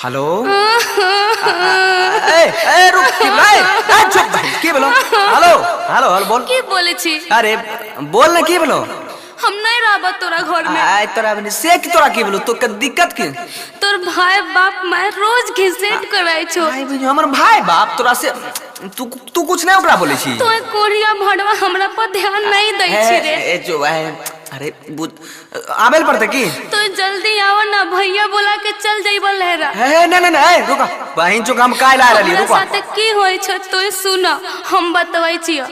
hello ए रुक की भाई चुप भाई की बोलो हेलो हेलो हेलो बोल की बोले छी अरे बोल ना की बोलो हम नहीं रहबा तोरा घर में आय तोरा बनी से की तोरा की बोलो तो के दिक्कत की तोर भाई बाप मैं रोज घिसेट कराई छो भाई बुझो हमर भाई बाप तोरा से तू कुछ नहीं ओकरा बोले छी तो कोरिया भड़वा हमरा पर ध्यान नहीं दै छी रे ए जो अरे आबेल पड़ते की तो जल्दी आओ ना भैया बोला के चल जइबो लहरा ए नहीं रुका बहिन चो हम काहे ला रहली रुका साथे की होय छ तो सुन हम बतबै छियो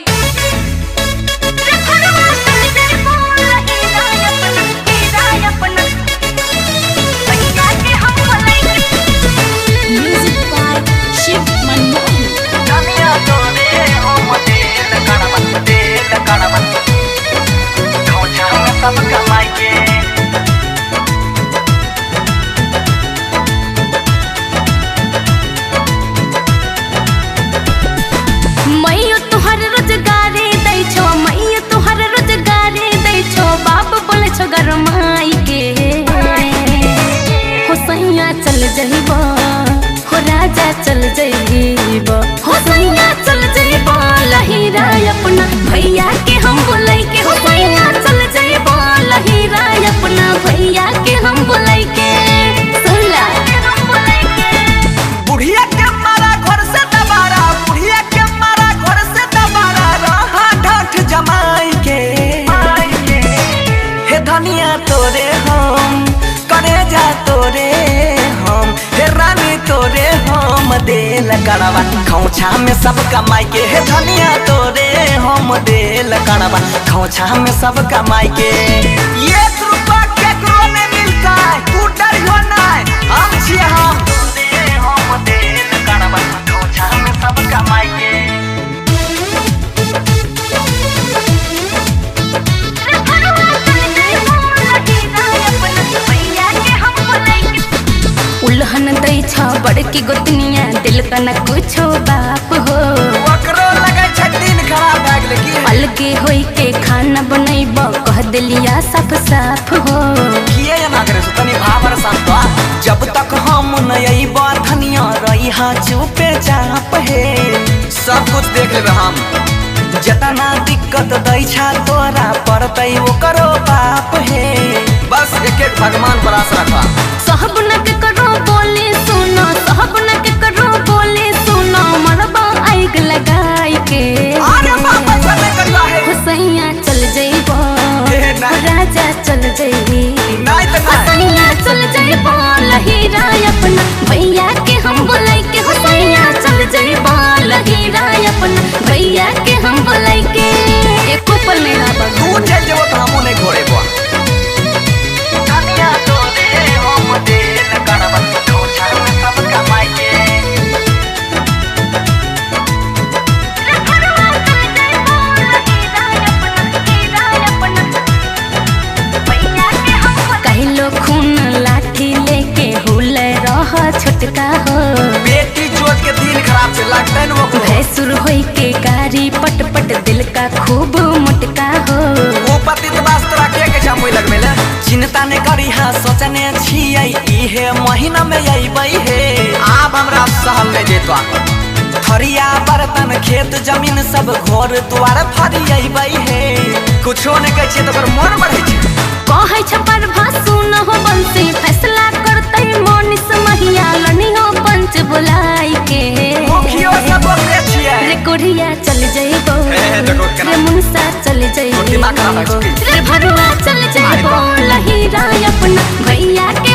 चल जइबो हो राजा चल जइबो हो सैया चल जइबो लहीरा अपना भैया के हम बोलै के हो सैया चल जइबो लहीरा अपना भैया के हम बोलै के सुनला बुढ़िया के मारा घर से दबारा बुढ़िया के मारा घर से दबारा रहा ढाठ जमाई के हे धनिया तोरे हम करे जा तोरे तोरे हम देल करवा खौछा में सब कमाई के हे धनिया तोरे हम देल करवा खौछा में सब कमाई के ये रुपया केकरो नहीं मिलता है तू डरियो नहीं हम छिए हम तोरे हम देल करवा खौछा में सब कमाई के उल्हन दै छ बड़की गोतनिया दिल का न कुछो बाप हो ओकरो लगे छ दिन खराब भ गेल की अलगे होई के खाना बनैब कह देलिया साफ साफ हो किए ना करे तनी भावर सांतो जब तक हम न अइब धनिया रही हा चुपे चाप हे सब कुछ देख लेबे हम जितना दिक्कत दै छ तोरा पड़तै ओकरो बाप हे बस एक एक भगवान पर आस रखा सब न के करो बोले सुनो सब न के करो बोले सुनो मरबा आग लगाई के अरे बाबा चले करवा है हुसैया चल जइबो राजा चल जइबी नहीं तो हुसैया चल जइबो लहीरा अपना भैया के हम बोलै के हुसैया चल जइबो लहीरा अपना भैया के हम बोलै के एको पल नहीं रहबा तू चल जेबो त हमो नहीं घोड़ेबो धनिया तोरे हम देल करवा खौछा में सब कमाई के कहलो खून लाठी लेके हुल रह छोटका हो बेटी जोत के दिन खराब से लगतै न वो भैसुर होई के गाड़ी पट पट दिल का खूब मोटका हो वो पति तो वास्ता के जाम लगमे ले चिंता ने करी हा सोचने छियै इहे महीना में अइबै हे आब हमरा सहल नहीं जेतवा थरिया बर्तन खेत जमीन सब घर द्वार फरी अइबै हे कुछो नहीं कहै छियै त ओकर मन बढ़ै छै कहै छ पर भासु न हो बंसी फैसला करतै मोनिस महिया लनी हो पंच बुलाई के मुखियो सब ओकरे छियै रे कोढ़िया चल जइबो रे मुनसा चल जइबो रे भरुआ चल जइबो लहीरा अपना भैया के